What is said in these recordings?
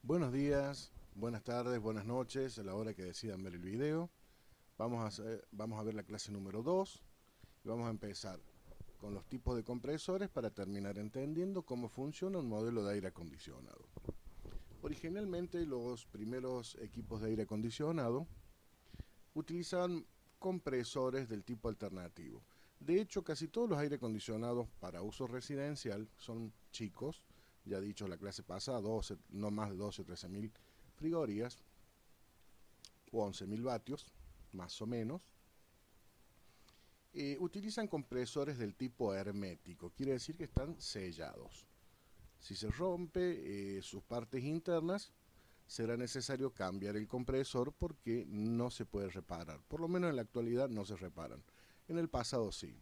Buenos días, buenas tardes, buenas noches, a la hora que decidan ver el video. Vamos a ver la clase número 2 y vamos a empezar con los tipos de compresores para terminar entendiendo cómo funciona un modelo de aire acondicionado. Originalmente los primeros equipos de aire acondicionado utilizaban compresores del tipo alternativo. De hecho, casi todos los aire acondicionados para uso residencial son chicos, ya dicho la clase pasada, 12, no más de 12 o 13 mil frigorías o 11.000 vatios, más o menos. Utilizan compresores del tipo hermético, quiere decir que están sellados. Si se rompe sus partes internas, será necesario cambiar el compresor porque no se puede reparar. Por lo menos en la actualidad no se reparan. En el pasado sí.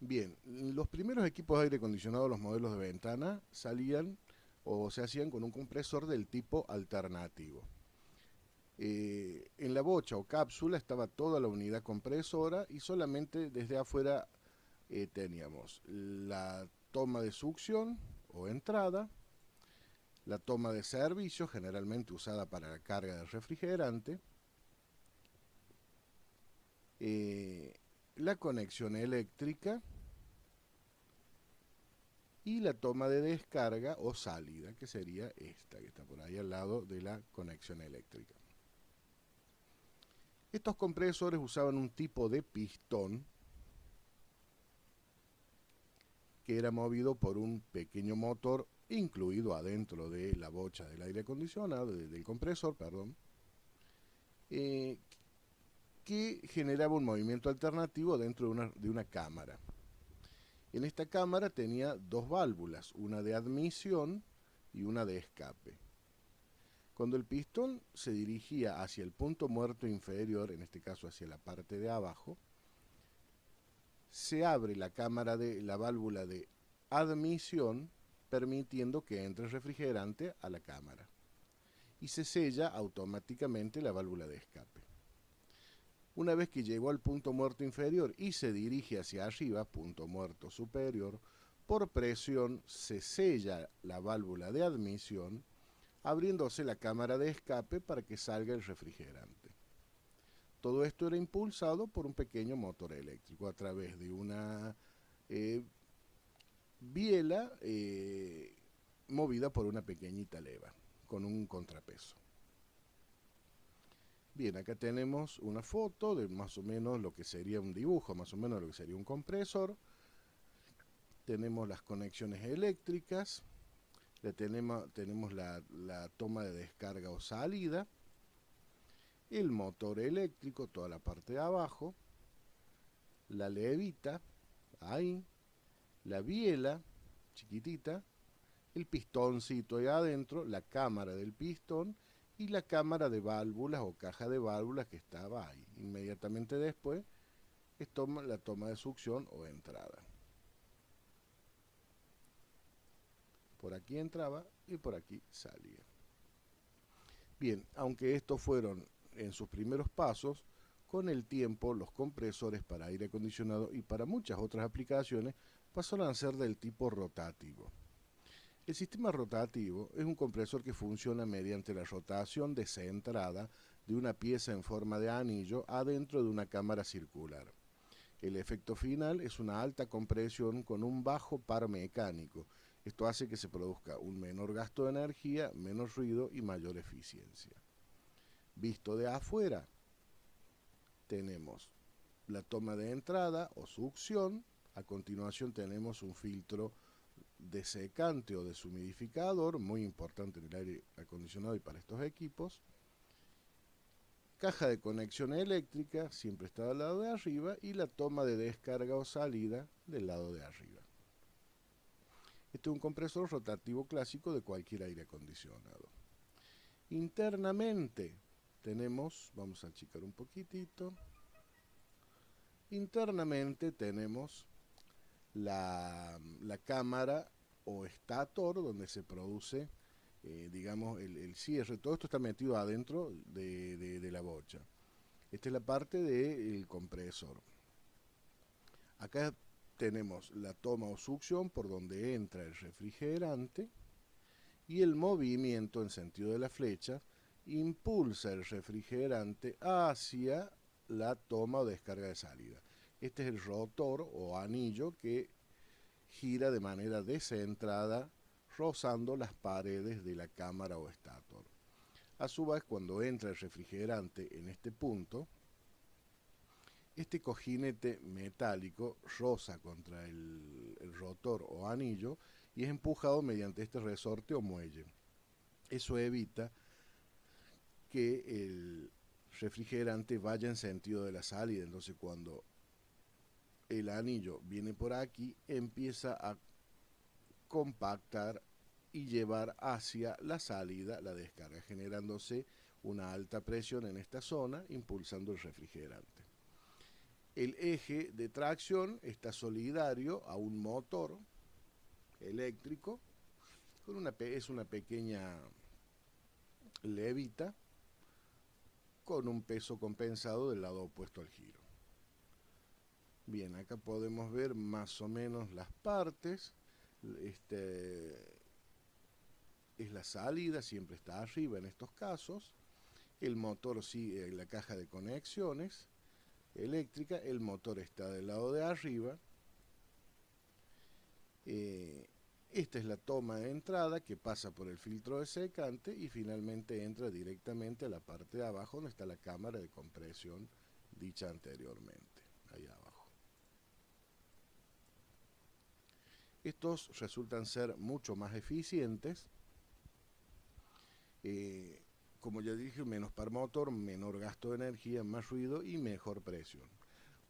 Bien, los primeros equipos de aire acondicionado, los modelos de ventana, salían o se hacían con un compresor del tipo alternativo. En la bocha o cápsula estaba toda la unidad compresora y solamente desde afuera teníamos la toma de succión o entrada, la toma de servicio, generalmente usada para la carga de refrigerante, la conexión eléctrica y la toma de descarga o salida, que sería esta, que está por ahí al lado de la conexión eléctrica. Estos compresores usaban un tipo de pistón que era movido por un pequeño motor incluido adentro de la bocha del aire acondicionado, del compresor, perdón, eh, que generaba un movimiento alternativo dentro de una cámara. En esta cámara tenía dos válvulas, una de admisión y una de escape. Cuando el pistón se dirigía hacia el punto muerto inferior, en este caso hacia la parte de abajo, se abre la cámara de la válvula de admisión, permitiendo que entre refrigerante a la cámara, y se sella automáticamente la válvula de escape. Una vez que llegó al punto muerto inferior y se dirige hacia arriba, punto muerto superior, por presión se sella la válvula de admisión, abriéndose la cámara de escape para que salga el refrigerante. Todo esto era impulsado por un pequeño motor eléctrico a través de una biela movida por una pequeñita leva con un contrapeso. Bien, acá tenemos una foto de más o menos lo que sería un dibujo, más o menos lo que sería un compresor. Tenemos las conexiones eléctricas, tenemos la toma de descarga o salida, el motor eléctrico, toda la parte de abajo, la levita, ahí, la biela, chiquitita, el pistoncito ahí adentro, la cámara del pistón y la cámara de válvulas o caja de válvulas que estaba ahí. Inmediatamente después es la toma de succión o entrada. Por aquí entraba y por aquí salía. Bien, aunque estos fueron en sus primeros pasos, con el tiempo los compresores para aire acondicionado y para muchas otras aplicaciones pasaron a ser del tipo rotativo. El sistema rotativo es un compresor que funciona mediante la rotación descentrada de una pieza en forma de anillo adentro de una cámara circular. El efecto final es una alta compresión con un bajo par mecánico. Esto hace que se produzca un menor gasto de energía, menos ruido y mayor eficiencia. Visto de afuera, tenemos la toma de entrada o succión. A continuación tenemos un filtro desecante o deshumidificador, muy importante en el aire acondicionado y para estos equipos. Caja de conexión eléctrica, siempre está al lado de arriba, y la toma de descarga o salida del lado de arriba. Este es un compresor rotativo clásico de cualquier aire acondicionado. Internamente tenemos, vamos a achicar un poquitito, internamente tenemos la cámara o estator donde se produce, digamos, el cierre. Todo esto está metido adentro de la bocha. Esta es la parte del compresor. Acá tenemos la toma o succión por donde entra el refrigerante y el movimiento en sentido de la flecha impulsa el refrigerante hacia la toma o descarga de salida. Este es el rotor o anillo que gira de manera descentrada, rozando las paredes de la cámara o estator. A su vez, cuando entra el refrigerante en este punto, este cojinete metálico roza contra el rotor o anillo y es empujado mediante este resorte o muelle. Eso evita que el refrigerante vaya en sentido de la salida. Entonces, cuando el anillo viene por aquí, empieza a compactar y llevar hacia la salida la descarga, generándose una alta presión en esta zona, impulsando el refrigerante. El eje de tracción está solidario a un motor eléctrico, es una pequeña levita con un peso compensado del lado opuesto al giro. Bien, acá podemos ver más o menos las partes. Es la salida, siempre está arriba en estos casos. El motor sigue en la caja de conexiones eléctrica, el motor está del lado de arriba. Esta es la toma de entrada que pasa por el filtro de secante y finalmente entra directamente a la parte de abajo donde está la cámara de compresión dicha anteriormente, ahí abajo. Estos resultan ser mucho más eficientes. Como ya dije, menos par motor, menor gasto de energía, más ruido y mejor presión.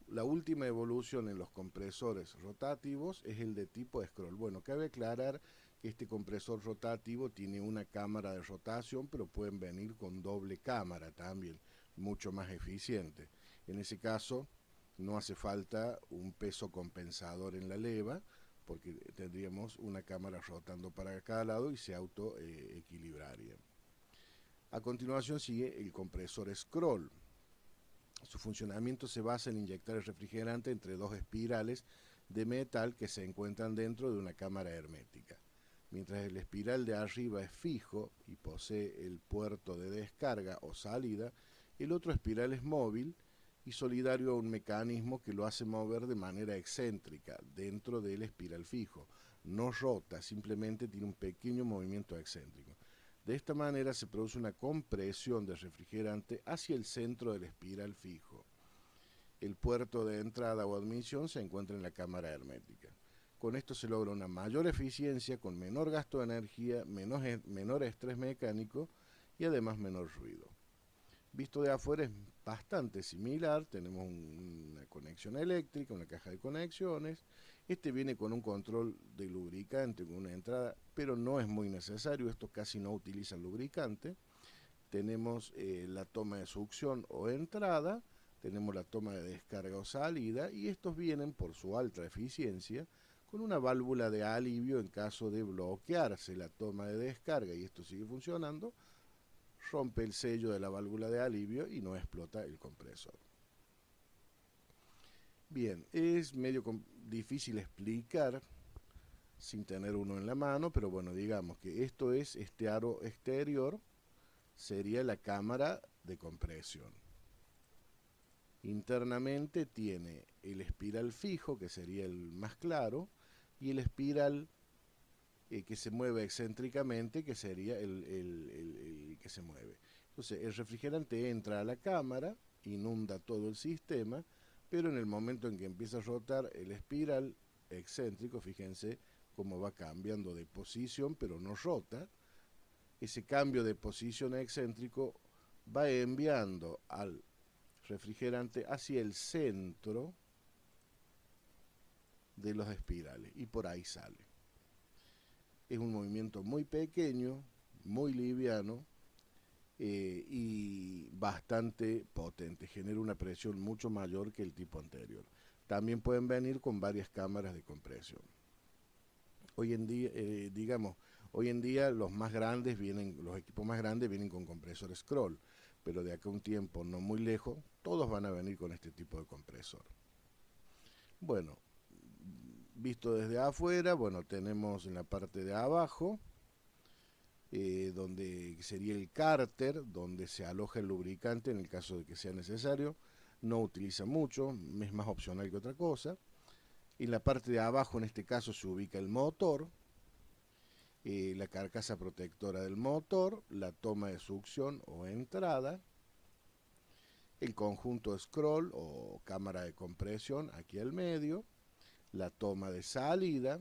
La última evolución en los compresores rotativos es el de tipo scroll. Bueno, cabe aclarar que este compresor rotativo tiene una cámara de rotación, pero pueden venir con doble cámara también, mucho más eficiente. En ese caso, no hace falta un peso compensador en la leva, porque tendríamos una cámara rotando para cada lado y se autoequilibraría. A continuación sigue el compresor scroll. Su funcionamiento se basa en inyectar el refrigerante entre dos espirales de metal que se encuentran dentro de una cámara hermética. Mientras el espiral de arriba es fijo y posee el puerto de descarga o salida, el otro espiral es móvil y solidario a un mecanismo que lo hace mover de manera excéntrica dentro del espiral fijo. No rota, simplemente tiene un pequeño movimiento excéntrico. De esta manera se produce una compresión de refrigerante hacia el centro del espiral fijo. El puerto de entrada o admisión se encuentra en la cámara hermética. Con esto se logra una mayor eficiencia, con menor gasto de energía, menor estrés mecánico y además menor ruido. Visto de afuera es bastante similar, tenemos una conexión eléctrica, una caja de conexiones. Este viene con un control de lubricante, con una entrada, pero no es muy necesario, esto casi no utiliza lubricante. Tenemos la toma de succión o entrada, tenemos la toma de descarga o salida, y estos vienen por su alta eficiencia con una válvula de alivio en caso de bloquearse la toma de descarga y esto sigue funcionando, rompe el sello de la válvula de alivio y no explota el compresor. Bien, es medio difícil explicar sin tener uno en la mano, pero bueno, digamos que esto es este aro exterior, sería la cámara de compresión. Internamente tiene el espiral fijo, que sería el más claro, y el espiral que se mueve excéntricamente, que sería el que se mueve. Entonces, el refrigerante entra a la cámara, inunda todo el sistema, pero en el momento en que empieza a rotar el espiral excéntrico, fíjense cómo va cambiando de posición, pero no rota. Ese cambio de posición excéntrico va enviando al refrigerante hacia el centro de los espirales y por ahí sale. Es un movimiento muy pequeño, muy liviano y bastante potente. Genera una presión mucho mayor que el tipo anterior. También pueden venir con varias cámaras de compresión. Hoy en día, hoy en día los equipos más grandes vienen con compresor scroll, pero de acá a un tiempo no muy lejos, todos van a venir con este tipo de compresor. Bueno, visto desde afuera, bueno, tenemos en la parte de abajo donde sería el cárter, donde se aloja el lubricante en el caso de que sea necesario. No utiliza mucho, es más opcional que otra cosa. En la parte de abajo, en este caso, se ubica el motor, la carcasa protectora del motor, la toma de succión o entrada, el conjunto scroll o cámara de compresión aquí al medio, la toma de salida.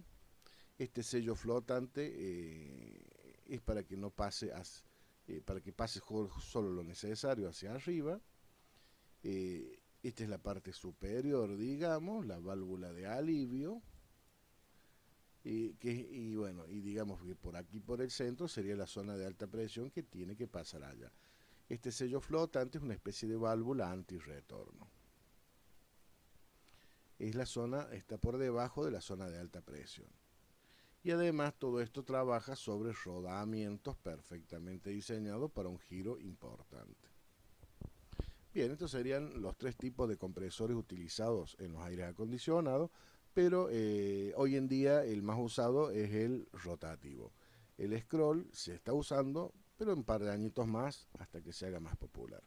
Este sello flotante es para que no pase, para que pase solo lo necesario hacia arriba. Esta es la parte superior, digamos, la válvula de alivio. Y bueno, y digamos que por aquí por el centro sería la zona de alta presión que tiene que pasar allá. Este sello flotante es una especie de válvula antirretorno. Es la zona, está por debajo de la zona de alta presión. Y además todo esto trabaja sobre rodamientos perfectamente diseñados para un giro importante. Bien, estos serían los tres tipos de compresores utilizados en los aires acondicionados, pero hoy en día el más usado es el rotativo. El scroll se está usando, pero un par de añitos más hasta que se haga más popular.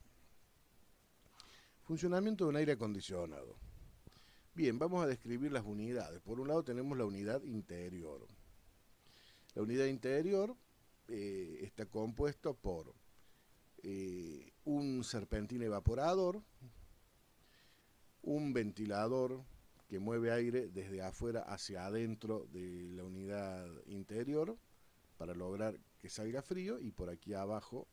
Funcionamiento de un aire acondicionado. Bien, vamos a describir las unidades. Por un lado tenemos la unidad interior. La unidad interior está compuesta por un serpentín evaporador, un ventilador que mueve aire desde afuera hacia adentro de la unidad interior para lograr que salga frío, y por aquí abajo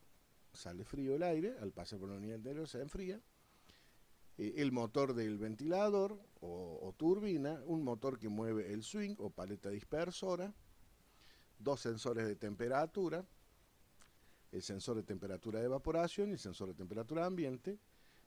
sale frío el aire, al pasar por la unidad interior se enfría. El motor del ventilador o turbina, un motor que mueve el swing o paleta dispersora, dos sensores de temperatura, el sensor de temperatura de evaporación y el sensor de temperatura ambiente,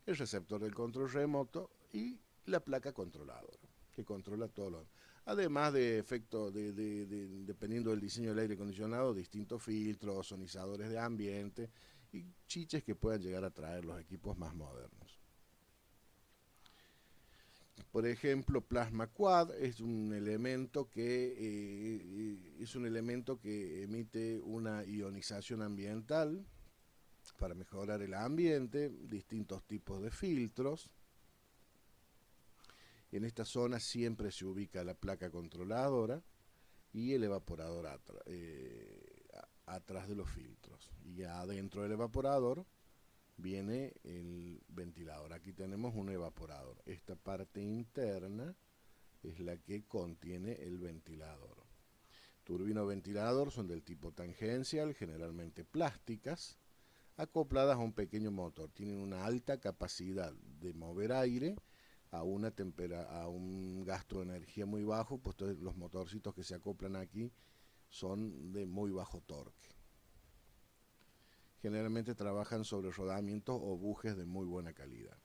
el receptor del control remoto y la placa controladora, que controla todo lo demás. Además de efectos, dependiendo del diseño del aire acondicionado, distintos filtros, sonizadores de ambiente y chiches que puedan llegar a traer los equipos más modernos. Por ejemplo, Plasma Quad es un elemento que emite una ionización ambiental para mejorar el ambiente, distintos tipos de filtros. En esta zona siempre se ubica la placa controladora y el evaporador atrás de los filtros. Y adentro del evaporador viene el ventilador. Aquí tenemos un evaporador. Esta parte interna es la que contiene el ventilador. Turbina o ventilador son del tipo tangencial, generalmente plásticas, acopladas a un pequeño motor. Tienen una alta capacidad de mover aire a un gasto de energía muy bajo, pues los motorcitos que se acoplan aquí son de muy bajo torque. Generalmente trabajan sobre rodamientos o bujes de muy buena calidad.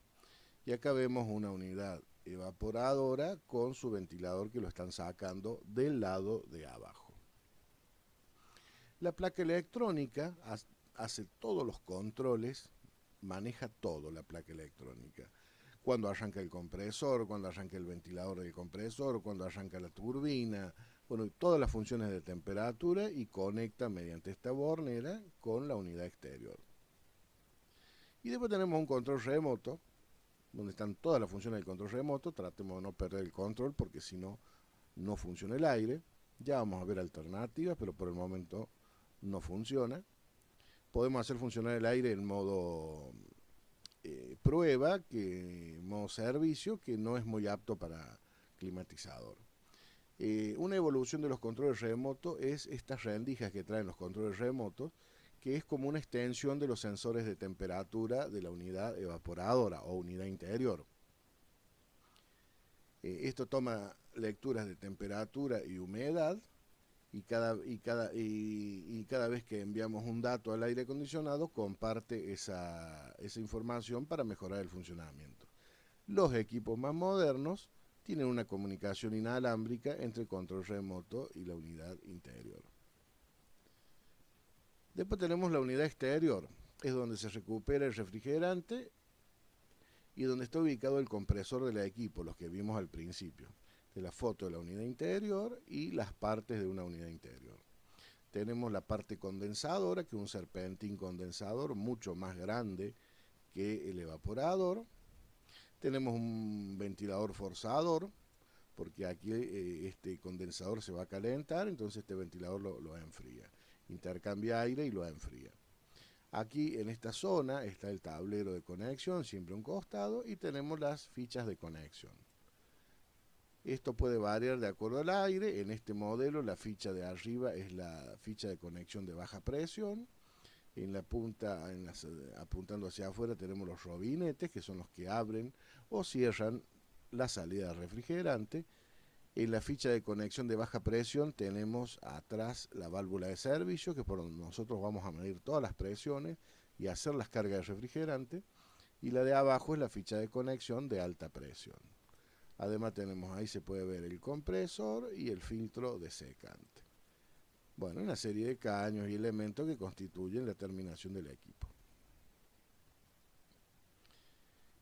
Y acá vemos una unidad evaporadora con su ventilador que lo están sacando del lado de abajo. La placa electrónica hace todos los controles, maneja todo la placa electrónica. Cuando arranca el compresor, cuando arranca el ventilador del compresor, cuando arranca la turbina, bueno, todas las funciones de temperatura, y conecta mediante esta bornera con la unidad exterior. Y después tenemos un control remoto, donde están todas las funciones del control remoto. Tratemos de no perder el control porque si no, no funciona el aire. Ya vamos a ver alternativas, pero por el momento no funciona. Podemos hacer funcionar el aire en modo prueba, modo servicio, que no es muy apto para climatizador. Una evolución de los controles remotos es estas rendijas que traen los controles remotos, que es como una extensión de los sensores de temperatura de la unidad evaporadora o unidad interior. Esto toma lecturas de temperatura y humedad, y cada vez que enviamos un dato al aire acondicionado comparte esa información para mejorar el funcionamiento. Los equipos más modernos tienen una comunicación inalámbrica entre el control remoto y la unidad interior. Después tenemos la unidad exterior, es donde se recupera el refrigerante y donde está ubicado el compresor del equipo, los que vimos al principio, de la foto de la unidad interior y las partes de una unidad interior. Tenemos la parte condensadora, que es un serpentín condensador mucho más grande que el evaporador. Tenemos un ventilador forzador, porque aquí este condensador se va a calentar, entonces este ventilador lo enfría. Intercambia aire y lo enfría. Aquí en esta zona está el tablero de conexión, siempre a un costado, y tenemos las fichas de conexión. Esto puede variar de acuerdo al aire. En este modelo la ficha de arriba es la ficha de conexión de baja presión. En la punta, apuntando hacia afuera, tenemos los robinetes, que son los que abren o cierran la salida de refrigerante. En la ficha de conexión de baja presión tenemos atrás la válvula de servicio, que por donde nosotros vamos a medir todas las presiones y hacer las cargas de refrigerante. Y la de abajo es la ficha de conexión de alta presión. Además tenemos ahí, se puede ver el compresor y el filtro de secante. Bueno, una serie de caños y elementos que constituyen la terminación del equipo.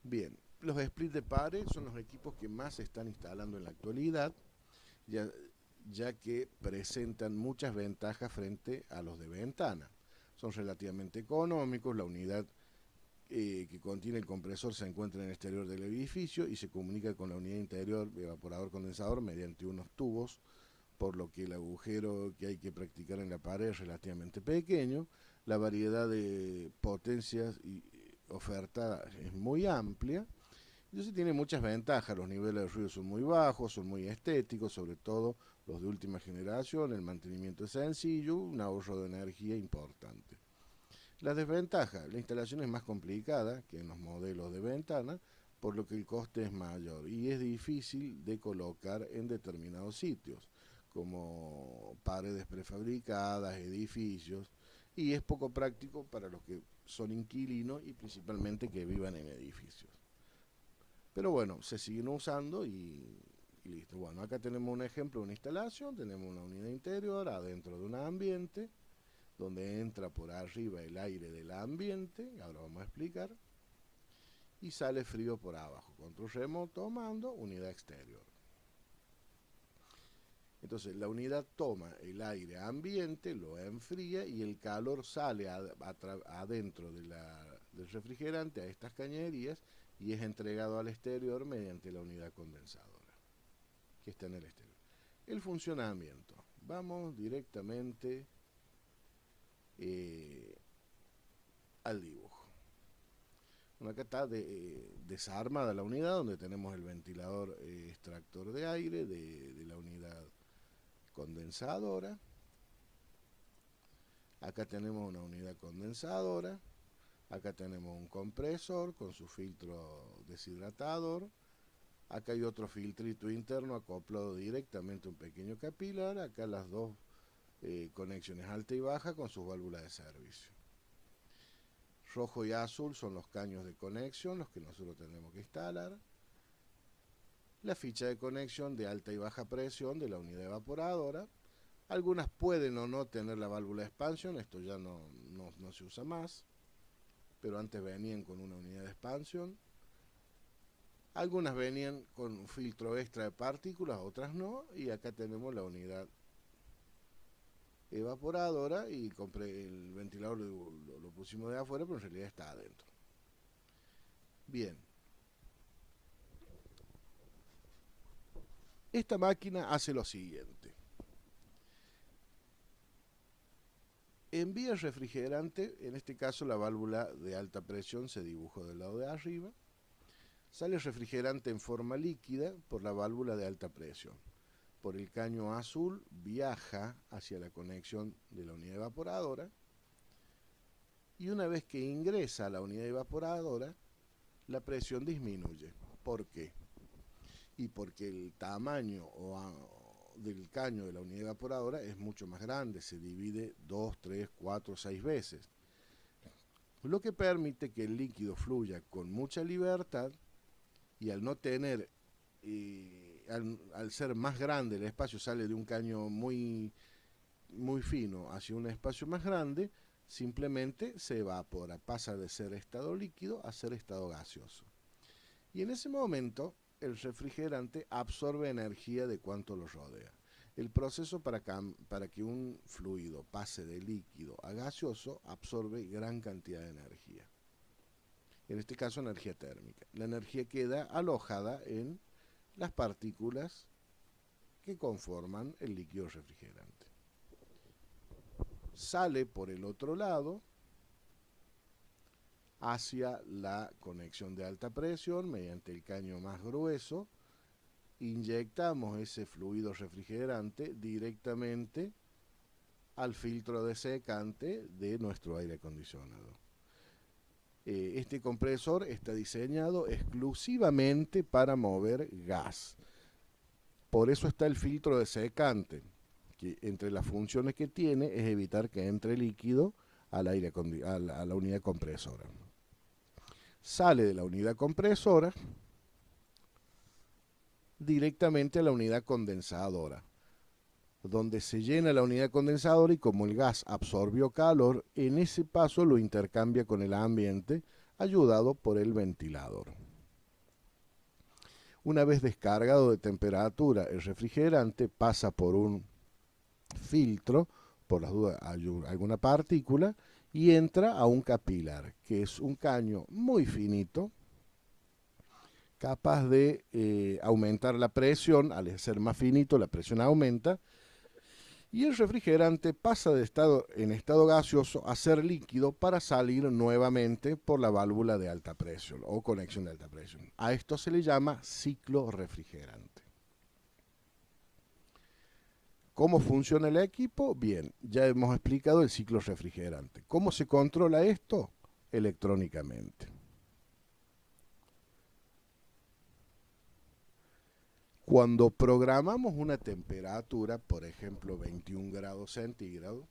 Bien, los split de pared son los equipos que más se están instalando en la actualidad, ya que presentan muchas ventajas frente a los de ventana. Son relativamente económicos, la unidad que contiene el compresor se encuentra en el exterior del edificio y se comunica con la unidad interior de evaporador condensador mediante unos tubos, por lo que el agujero que hay que practicar en la pared es relativamente pequeño. La variedad de potencias ofertada es muy amplia. Entonces tiene muchas ventajas, los niveles de ruido son muy bajos, son muy estéticos, sobre todo los de última generación, el mantenimiento es sencillo, un ahorro de energía importante. La desventaja, la instalación es más complicada que en los modelos de ventana, por lo que el coste es mayor y es difícil de colocar en determinados sitios, como paredes prefabricadas, edificios, y es poco práctico para los que son inquilinos y principalmente que vivan en edificios. Pero bueno, se siguen usando y listo. Bueno, acá tenemos un ejemplo de una instalación, tenemos una unidad interior adentro de un ambiente, donde entra por arriba el aire del ambiente, ahora vamos a explicar, y sale frío por abajo. Control remoto, mando, unidad exterior. Entonces la unidad toma el aire ambiente, lo enfría y el calor sale adentro del refrigerante a estas cañerías y es entregado al exterior mediante la unidad condensadora, que está en el exterior. El funcionamiento. Vamos directamente al dibujo. Bueno, acá está desarmada la unidad, donde tenemos el ventilador extractor de aire de la unidad condensadora. Acá tenemos una unidad condensadora. Acá tenemos un compresor con su filtro deshidratador. Acá hay otro filtrito interno acoplado directamente a un pequeño capilar. Acá las dos conexiones alta y baja con sus válvulas de servicio. Rojo y azul son los caños de conexión, los que nosotros tenemos que instalar. La ficha de conexión de alta y baja presión de la unidad evaporadora. Algunas pueden o no tener la válvula de expansión, esto ya no se usa más, pero antes venían con una unidad de expansión. Algunas venían con un filtro extra de partículas, otras no, y acá tenemos la unidad evaporadora y el ventilador lo pusimos de afuera, pero en realidad está adentro. Bien. Esta máquina hace lo siguiente. Envía el refrigerante, en este caso la válvula de alta presión se dibujó del lado de arriba. Sale el refrigerante en forma líquida por la válvula de alta presión. Por el caño azul viaja hacia la conexión de la unidad evaporadora y una vez que ingresa a la unidad evaporadora, la presión disminuye. ¿Por qué? Y porque el tamaño del caño de la unidad evaporadora es mucho más grande, se divide 2, 3, 4, 6 veces, lo que permite que el líquido fluya con mucha libertad y al no tener, al ser más grande el espacio, sale de un caño muy fino hacia un espacio más grande, simplemente se evapora, pasa de ser estado líquido a ser estado gaseoso. Y en ese momento el refrigerante absorbe energía de cuanto lo rodea. El proceso para que un fluido pase de líquido a gaseoso absorbe gran cantidad de energía. En este caso, energía térmica. La energía queda alojada en las partículas que conforman el líquido refrigerante. Sale por el otro lado hacia la conexión de alta presión mediante el caño más grueso. Inyectamos ese fluido refrigerante directamente al filtro desecante de nuestro aire acondicionado. Este compresor está diseñado exclusivamente para mover gas. Por eso está el filtro desecante, que entre las funciones que tiene es evitar que entre líquido a la unidad compresora. Sale de la unidad compresora directamente a la unidad condensadora, donde se llena la unidad condensadora y como el gas absorbió calor, en ese paso lo intercambia con el ambiente, ayudado por el ventilador. Una vez descargado de temperatura, el refrigerante pasa por un filtro, por las dudas hay alguna partícula, y entra a un capilar, que es un caño muy finito, capaz de aumentar la presión. Al ser más finito, la presión aumenta, y el refrigerante pasa en estado gaseoso a ser líquido para salir nuevamente por la válvula de alta presión o conexión de alta presión. A esto se le llama ciclo refrigerante. ¿Cómo funciona el equipo? Bien, ya hemos explicado el ciclo refrigerante. ¿Cómo se controla esto? Electrónicamente. Cuando programamos una temperatura, por ejemplo 21 grados centígrados,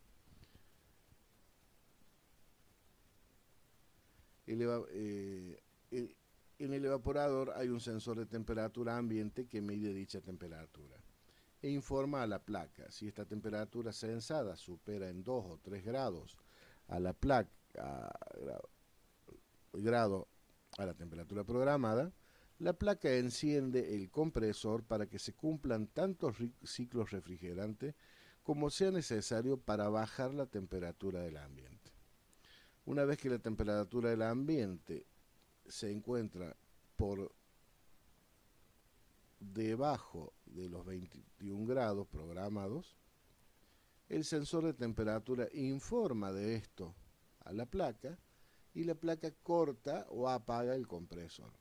en el evaporador hay un sensor de temperatura ambiente que mide dicha temperatura e informa a la placa. Si esta temperatura sensada supera en 2 o 3 grados a la placa, a la temperatura programada, la placa enciende el compresor para que se cumplan tantos ciclos refrigerantes como sea necesario para bajar la temperatura del ambiente. Una vez que la temperatura del ambiente se encuentra por debajo de los 21 grados programados, el sensor de temperatura informa de esto a la placa y la placa corta o apaga el compresor.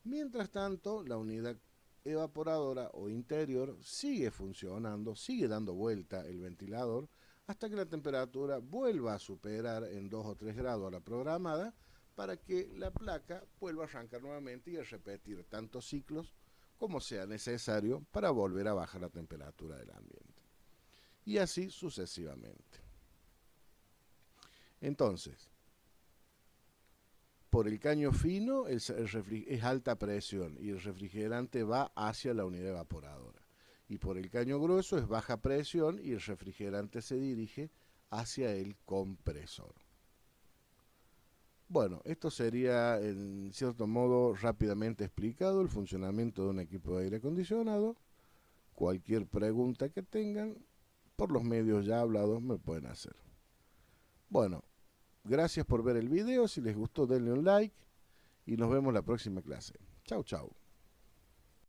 Mientras tanto, la unidad evaporadora o interior sigue funcionando, sigue dando vuelta el ventilador hasta que la temperatura vuelva a superar en 2 o 3 grados a la programada para que la placa vuelva a arrancar nuevamente y a repetir tantos ciclos como sea necesario para volver a bajar la temperatura del ambiente. Y así sucesivamente. Entonces, por el caño fino es alta presión y el refrigerante va hacia la unidad evaporadora. Y por el caño grueso es baja presión y el refrigerante se dirige hacia el compresor. Bueno, esto sería en cierto modo rápidamente explicado el funcionamiento de un equipo de aire acondicionado. Cualquier pregunta que tengan, por los medios ya hablados, me pueden hacer. Bueno, gracias por ver el video. Si les gustó, denle un like y nos vemos la próxima clase. Chau, chau.